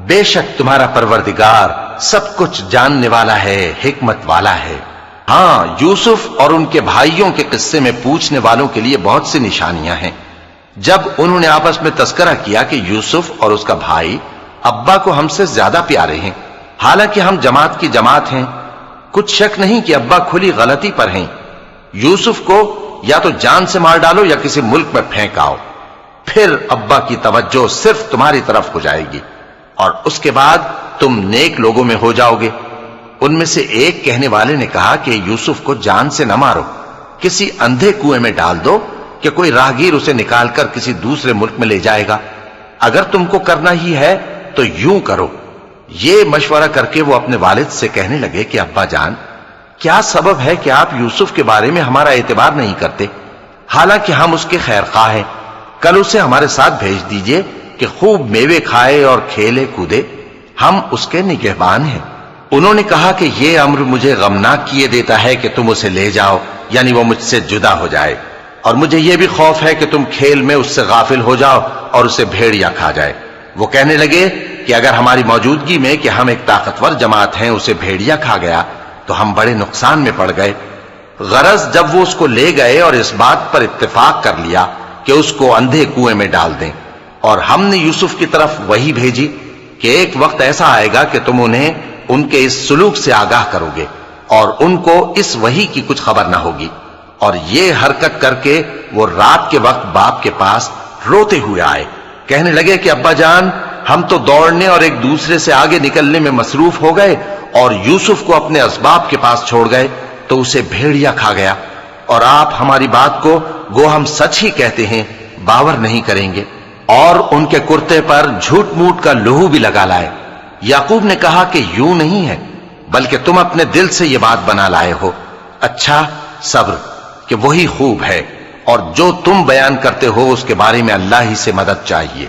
بے شک تمہارا پروردگار سب کچھ جاننے والا ہے، حکمت والا ہے۔ ہاں، یوسف اور ان کے بھائیوں کے قصے میں پوچھنے والوں کے لیے بہت سی نشانیاں ہیں۔ جب انہوں نے آپس میں تذکرہ کیا کہ یوسف اور اس کا بھائی ابا کو ہم سے زیادہ پیارے ہیں، حالانکہ ہم جماعت کی جماعت ہیں، کچھ شک نہیں کہ ابا کھلی غلطی پر ہیں۔ یوسف کو یا تو جان سے مار ڈالو یا کسی ملک میں پھینک آؤ، پھر ابا کی توجہ صرف تمہاری طرف ہو جائے گی، اور اس کے بعد تم نیک لوگوں میں ہو جاؤ گے۔ ان میں سے ایک کہنے والے نے کہا کہ یوسف کو جان سے نہ مارو، کسی اندھے کنویں میں ڈال دو کہ کوئی راہگیر اسے نکال کر کسی دوسرے ملک میں لے جائے گا۔ اگر تم کو کرنا ہی ہے تو یوں کرو۔ یہ مشورہ کر کے وہ اپنے والد سے کہنے لگے کہ ابا جان، کیا سبب ہے کہ آپ یوسف کے بارے میں ہمارا اعتبار نہیں کرتے؟ حالانکہ ہم اس کے خیر خواہ ہیں، کل اسے ہمارے ساتھ بھیج دیجئے کہ خوب میوے کھائے اور کھیلے کودے، ہم اس کے نگہبان ہیں۔ انہوں نے کہا کہ یہ امر مجھے غمناک کیے دیتا ہے کہ تم اسے لے جاؤ، یعنی وہ مجھ سے جدا ہو جائے، اور مجھے یہ بھی خوف ہے کہ تم کھیل میں اس سے غافل ہو جاؤ اور اسے بھیڑیا کھا جائے۔ وہ کہنے لگے کہ اگر ہماری موجودگی میں کہ ہم ایک طاقتور جماعت ہیں اسے بھیڑیا کھا گیا تو ہم بڑے نقصان میں پڑ گئے۔ غرض جب وہ اس کو لے گئے اور اس بات پر اتفاق کر لیا کہ اس کو اندھے کنویں میں ڈال دیں، اور ہم نے یوسف کی طرف وحی بھیجی کہ ایک وقت ایسا آئے گا کہ تم انہیں ان کے اس سلوک سے آگاہ کرو گے، اور ان کو اس وحی کی کچھ خبر نہ ہوگی۔ اور یہ حرکت کر کے وہ رات کے وقت باپ کے پاس روتے ہوئے آئے، کہنے لگے کہ ابا جان، ہم تو دوڑنے اور ایک دوسرے سے آگے نکلنے میں مصروف ہو گئے اور یوسف کو اپنے اسباب کے پاس چھوڑ گئے تو اسے بھیڑیا کھا گیا، اور آپ ہماری بات کو گو ہم سچ ہی کہتے ہیں باور نہیں کریں گے۔ اور ان کے کرتے پر جھوٹ موٹ کا لہو بھی لگا لائے۔ یعقوب نے کہا کہ یوں نہیں ہے، بلکہ تم اپنے دل سے یہ بات بنا لائے ہو۔ اچھا، صبر کہ وہی خوب ہے، اور جو تم بیان کرتے ہو اس کے بارے میں اللہ ہی سے مدد چاہیے۔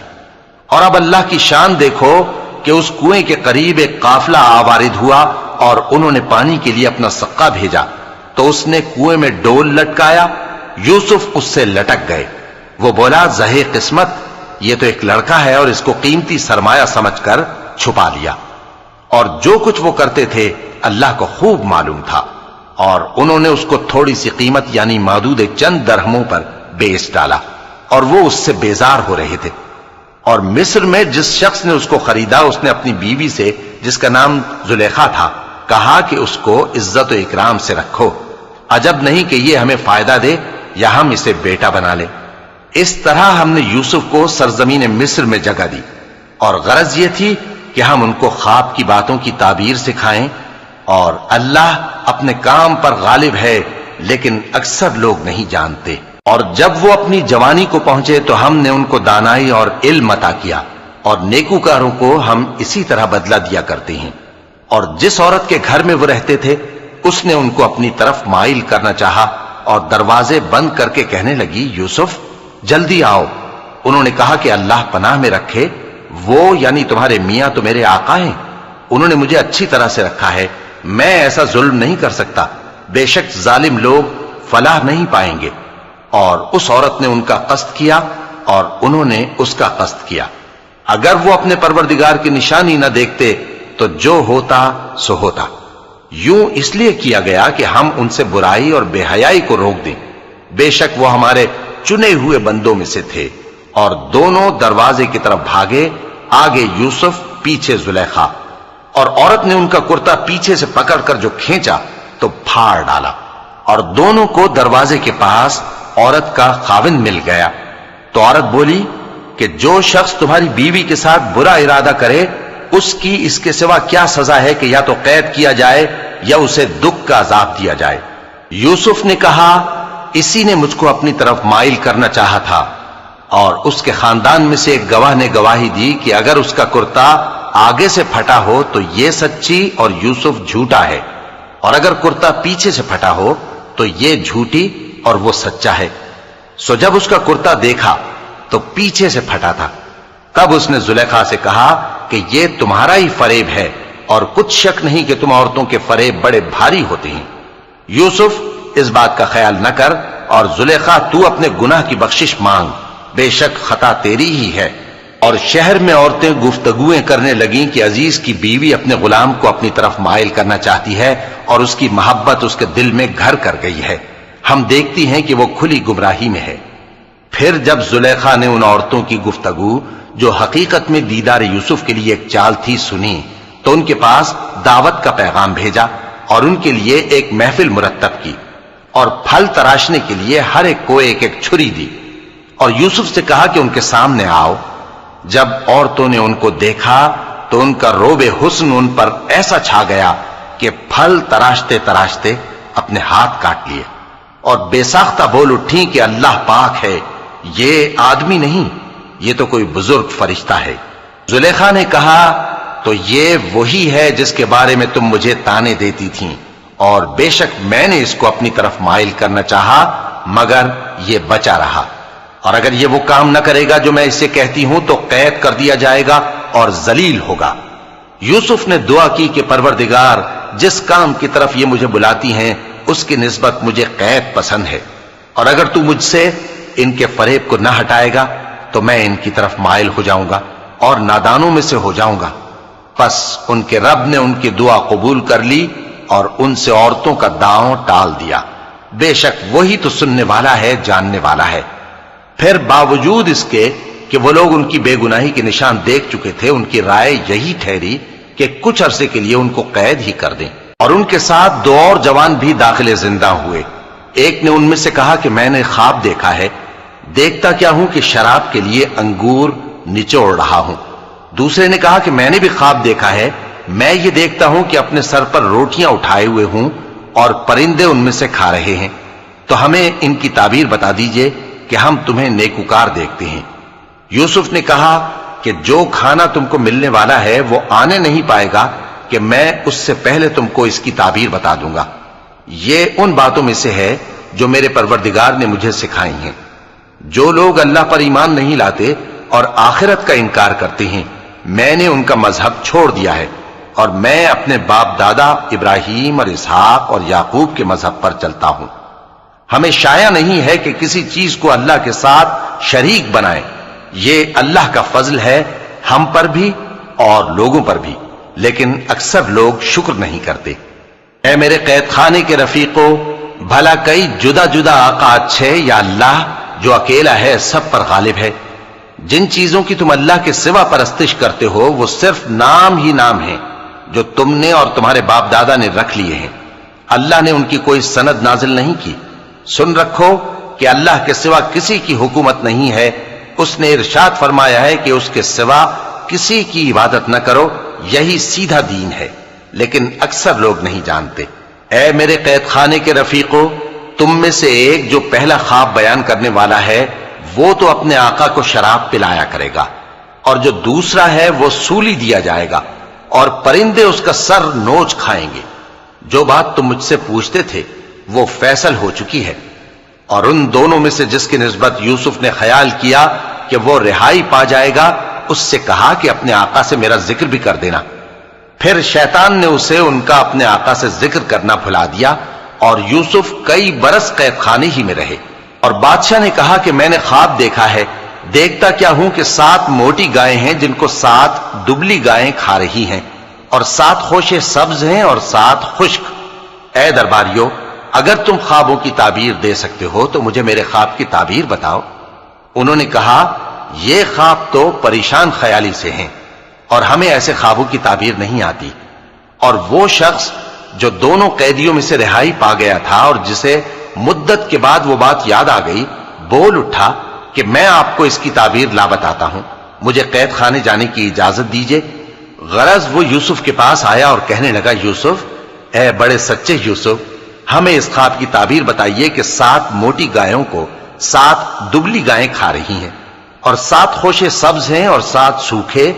اور اب اللہ کی شان دیکھو کہ اس کنویں کے قریب ایک قافلہ آوارد ہوا اور انہوں نے پانی کے لیے اپنا سقا بھیجا، تو اس نے کنویں میں ڈول لٹکایا، یوسف اس سے لٹک گئے۔ وہ بولا، زہے قسمت، یہ تو ایک لڑکا ہے، اور اس کو قیمتی سرمایہ سمجھ کر چھپا لیا۔ اور جو کچھ وہ کرتے تھے اللہ کو خوب معلوم تھا، اور انہوں نے اس کو تھوڑی سی قیمت یعنی معدود چند درہموں پر بیچ ڈالا، اور وہ اس سے بیزار ہو رہے تھے۔ اور مصر میں جس شخص نے اس کو خریدا، اس نے اپنی بیوی سے جس کا نام زلیخا تھا کہا کہ اس کو عزت و اکرام سے رکھو، عجب نہیں کہ یہ ہمیں فائدہ دے یا ہم اسے بیٹا بنا لیں۔ اس طرح ہم نے یوسف کو سرزمین مصر میں جگہ دی، اور غرض یہ تھی کہ ہم ان کو خواب کی باتوں کی تعبیر سکھائیں، اور اللہ اپنے کام پر غالب ہے لیکن اکثر لوگ نہیں جانتے۔ اور جب وہ اپنی جوانی کو پہنچے تو ہم نے ان کو دانائی اور علم عطا کیا، اور نیکوکاروں کو ہم اسی طرح بدلہ دیا کرتے ہیں۔ اور جس عورت کے گھر میں وہ رہتے تھے اس نے ان کو اپنی طرف مائل کرنا چاہا، اور دروازے بند کر کے کہنے لگی یوسف جلدی آؤ۔ انہوں نے کہا کہ اللہ پناہ میں رکھے، وہ یعنی تمہارے میاں تو میرے آقا ہیں، انہوں نے مجھے اچھی طرح سے رکھا ہے، میں ایسا ظلم نہیں کر سکتا، بے شک ظالم لوگ فلاح نہیں پائیں گے۔ اور اس عورت نے ان کا قصد کیا اور انہوں نے اس کا قصد کیا۔ اگر وہ اپنے پروردگار کی نشانی نہ دیکھتے تو جو ہوتا سو ہوتا۔ یوں اس لیے کیا گیا کہ ہم ان سے برائی اور بے حیائی کو روک دیں، بے شک وہ ہمارے چنے ہوئے بندوں میں سے تھے۔ اور دونوں دروازے کی طرف بھاگے، آگے یوسف پیچھے زلیخا، اور عورت نے ان کا کرتا پیچھے سے پکڑ کر جو کھینچا تو پھاڑ ڈالا، اور دونوں کو دروازے کے پاس عورت کا خاوند مل گیا۔ تو عورت بولی کہ جو شخص تمہاری بیوی کے ساتھ برا ارادہ کرے اس کی اس کے سوا کیا سزا ہے کہ یا تو قید کیا جائے یا اسے دکھ کا عذاب دیا جائے۔ یوسف نے کہا اسی نے مجھ کو اپنی طرف مائل کرنا چاہا تھا، اور اس کے خاندان میں سے ایک گواہ نے گواہی دی کہ اگر اس کا کرتا آگے سے پھٹا ہو تو یہ سچی اور یوسف جھوٹا ہے، اور اگر کرتا پیچھے سے پھٹا ہو تو یہ جھوٹی اور وہ سچا ہے۔ سو جب اس کا کرتا دیکھا تو پیچھے سے پھٹا تھا، تب اس نے زلیخا سے کہا کہ یہ تمہارا ہی فریب ہے، اور کچھ شک نہیں کہ تم عورتوں کے فریب بڑے بھاری ہوتے ہیں۔ یوسف اس بات کا خیال نہ کر، اور زلیخا تو اپنے گناہ کی بخشش مانگ، بے شک خطا تیری ہی ہے۔ اور شہر میں عورتیں گفتگویں کرنے لگیں کہ عزیز کی بیوی اپنے غلام کو اپنی طرف مائل کرنا چاہتی ہے اور اس کی محبت اس کے دل میں گھر کر گئی ہے، ہم دیکھتی ہیں کہ وہ کھلی گمراہی میں ہے۔ پھر جب زلیخا نے ان عورتوں کی گفتگو جو حقیقت میں دیدار یوسف کے لیے ایک چال تھی سنی، تو ان کے پاس دعوت کا پیغام بھیجا اور ان کے لیے ایک محفل مرتب کی، اور پھل تراشنے کے لیے ہر ایک کو ایک ایک چھری دی، اور یوسف سے کہا کہ ان کے سامنے آؤ۔ جب عورتوں نے ان کو دیکھا تو ان کا روب حسن ان پر ایسا چھا گیا کہ پھل تراشتے تراشتے اپنے ہاتھ کاٹ لیے، اور بے ساختہ بول اٹھی کہ اللہ پاک ہے، یہ آدمی نہیں، یہ تو کوئی بزرگ فرشتہ ہے۔ زلیخا نے کہا تو یہ وہی ہے جس کے بارے میں تم مجھے تانے دیتی تھیں، اور بے شک میں نے اس کو اپنی طرف مائل کرنا چاہا مگر یہ بچا رہا، اور اگر یہ وہ کام نہ کرے گا جو میں اسے کہتی ہوں تو قید کر دیا جائے گا اور ذلیل ہوگا۔ یوسف نے دعا کی کہ پروردگار جس کام کی طرف یہ مجھے بلاتی ہیں اس کی نسبت مجھے قید پسند ہے، اور اگر تو مجھ سے ان کے فریب کو نہ ہٹائے گا تو میں ان کی طرف مائل ہو جاؤں گا اور نادانوں میں سے ہو جاؤں گا۔ پس ان کے رب نے ان کی دعا قبول کر لی اور ان سے عورتوں کا داؤں ٹال دیا، بے شک وہی تو سننے والا ہے، جاننے والا ہے۔ پھر باوجود اس کے کہ وہ لوگ ان کی بے گناہی کے نشان دیکھ چکے تھے، ان کی رائے یہی ٹھہری کہ کچھ عرصے کے لیے ان کو قید ہی کر دیں، اور ان کے ساتھ دو اور جوان بھی داخل زندہ ہوئے۔ ایک نے ان میں سے کہا کہ میں نے خواب دیکھا ہے، دیکھتا کیا ہوں کہ شراب کے لیے انگور نچوڑ رہا ہوں۔ دوسرے نے کہا کہ میں نے بھی خواب دیکھا ہے، میں یہ دیکھتا ہوں کہ اپنے سر پر روٹیاں اٹھائے ہوئے ہوں اور پرندے ان میں سے کھا رہے ہیں، تو ہمیں ان کی تعبیر بتا دیجئے کہ ہم تمہیں نیکوکار دیکھتے ہیں۔ یوسف نے کہا کہ جو کھانا تم کو ملنے والا ہے وہ آنے نہیں پائے گا کہ میں اس سے پہلے تم کو اس کی تعبیر بتا دوں گا۔ یہ ان باتوں میں سے ہے جو میرے پروردگار نے مجھے سکھائی ہیں۔ جو لوگ اللہ پر ایمان نہیں لاتے اور آخرت کا انکار کرتے ہیں، میں نے ان کا مذہب چھوڑ دیا ہے، اور میں اپنے باپ دادا ابراہیم اور اسحاق اور یعقوب کے مذہب پر چلتا ہوں۔ ہمیں شایع نہیں ہے کہ کسی چیز کو اللہ کے ساتھ شریک بنائیں، یہ اللہ کا فضل ہے ہم پر بھی اور لوگوں پر بھی، لیکن اکثر لوگ شکر نہیں کرتے۔ اے میرے قید خانے کے رفیقو، بھلا کئی جدا جدا آقا اچھے یا اللہ جو اکیلا ہے سب پر غالب ہے؟ جن چیزوں کی تم اللہ کے سوا پرستش کرتے ہو وہ صرف نام ہی نام ہیں جو تم نے اور تمہارے باپ دادا نے رکھ لیے ہیں، اللہ نے ان کی کوئی سند نازل نہیں کی۔ سن رکھو کہ اللہ کے سوا کسی کی حکومت نہیں ہے، اس نے ارشاد فرمایا ہے کہ اس کے سوا کسی کی عبادت نہ کرو، یہی سیدھا دین ہے، لیکن اکثر لوگ نہیں جانتے۔ اے میرے قید خانے کے رفیقو، تم میں سے ایک جو پہلا خواب بیان کرنے والا ہے وہ تو اپنے آقا کو شراب پلایا کرے گا، اور جو دوسرا ہے وہ سولی دیا جائے گا اور پرندے اس کا سر نوچ کھائیں گے۔ جو بات تم مجھ سے پوچھتے تھے وہ فیصل ہو چکی ہے، اور ان دونوں میں سے جس کی نسبت یوسف نے خیال کیا کہ وہ رہائی پا جائے گا، اس سے کہا کہ اپنے آقا سے میرا ذکر بھی کر دینا۔ پھر شیطان نے اسے ان کا اپنے آقا سے ذکر کرنا بھلا دیا، اور یوسف کئی برس قید خانے ہی میں رہے۔ اور بادشاہ نے کہا کہ میں نے خواب دیکھا ہے، دیکھتا کیا ہوں کہ 7 موٹی گائیں ہیں جن کو 7 دبلی گائیں کھا رہی ہیں، اور 7 خوشے سبز ہیں اور 7 خشک۔ اے درباریو، اگر تم خوابوں کی تعبیر دے سکتے ہو تو مجھے میرے خواب کی تعبیر بتاؤ۔ انہوں نے کہا یہ خواب تو پریشان خیالی سے ہیں اور ہمیں ایسے خوابوں کی تعبیر نہیں آتی۔ اور وہ شخص جو دونوں قیدیوں میں سے رہائی پا گیا تھا اور جسے مدت کے بعد وہ بات یاد آ گئی، بول اٹھا کہ میں آپ کو اس کی تعبیر لا بتاتا ہوں، مجھے قید خانے جانے کی اجازت دیجیے۔ غرض وہ یوسف کے پاس آیا اور کہنے لگا، یوسف، اے بڑے سچے یوسف، ہمیں اس خواب کی تعبیر بتائیے کہ 7 موٹی گایوں کو 7 دبلی گائیں کھا رہی ہیں، اور 7 خوشے سبز ہیں اور 7 سوکھے،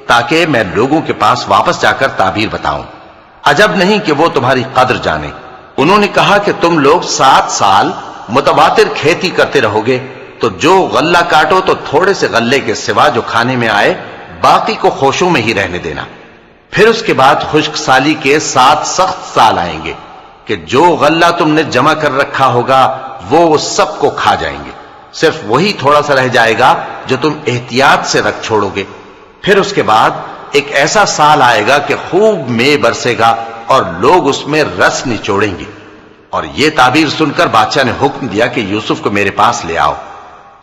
تاکہ میں لوگوں کے پاس واپس جا کر تعبیر بتاؤں۔ عجب نہیں کہ وہ تمہاری قدر جانے۔ انہوں نے کہا کہ تم لوگ 7 سال متواتر کھیتی کرتے رہو گے، تو جو غلہ کاٹو تو تھوڑے سے غلے کے سوا جو کھانے میں آئے باقی کو خوشوں میں ہی رہنے دینا۔ پھر اس کے بعد خشک سالی کے 7 سخت سال آئیں گے کہ جو غلہ تم نے جمع کر رکھا ہوگا وہ سب کو کھا جائیں گے، صرف وہی تھوڑا سا رہ جائے گا جو تم احتیاط سے رکھ چھوڑو گے۔ پھر اس کے بعد ایک ایسا سال آئے گا کہ خوب مے برسے گا اور لوگ اس میں رس نچوڑیں گے۔ اور یہ تعبیر سن کر بادشاہ نے حکم دیا کہ یوسف کو میرے پاس لے آؤ۔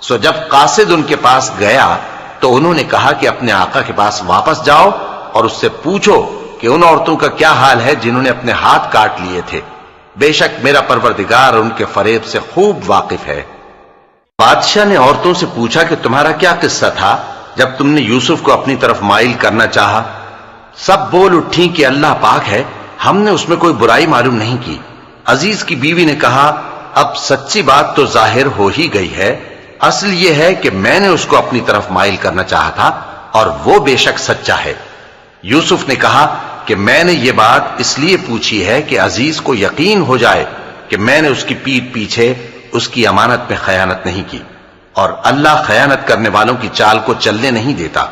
سو جب قاصد ان کے پاس گیا تو انہوں نے کہا کہ اپنے آقا کے پاس واپس جاؤ اور اس سے پوچھو کہ ان عورتوں کا کیا حال ہے جنہوں نے اپنے ہاتھ کاٹ لیے تھے، بے شک میرا پروردگار ان کے فریب سے خوب واقف ہے۔ بادشاہ نے عورتوں سے پوچھا کہ تمہارا کیا قصہ تھا جب تم نے یوسف کو اپنی طرف مائل کرنا چاہا؟ سب بول اٹھیں کہ اللہ پاک ہے، ہم نے اس میں کوئی برائی معلوم نہیں کی۔ عزیز کی بیوی نے کہا، اب سچی بات تو ظاہر ہو ہی گئی ہے، اصل یہ ہے کہ میں نے اس کو اپنی طرف مائل کرنا چاہا تھا اور وہ بے شک سچا ہے۔ یوسف نے کہا کہ میں نے یہ بات اس لیے پوچھی ہے کہ عزیز کو یقین ہو جائے کہ میں نے اس کی پیٹھ پیچھے اس کی امانت میں خیانت نہیں کی، اور اللہ خیانت کرنے والوں کی چال کو چلنے نہیں دیتا۔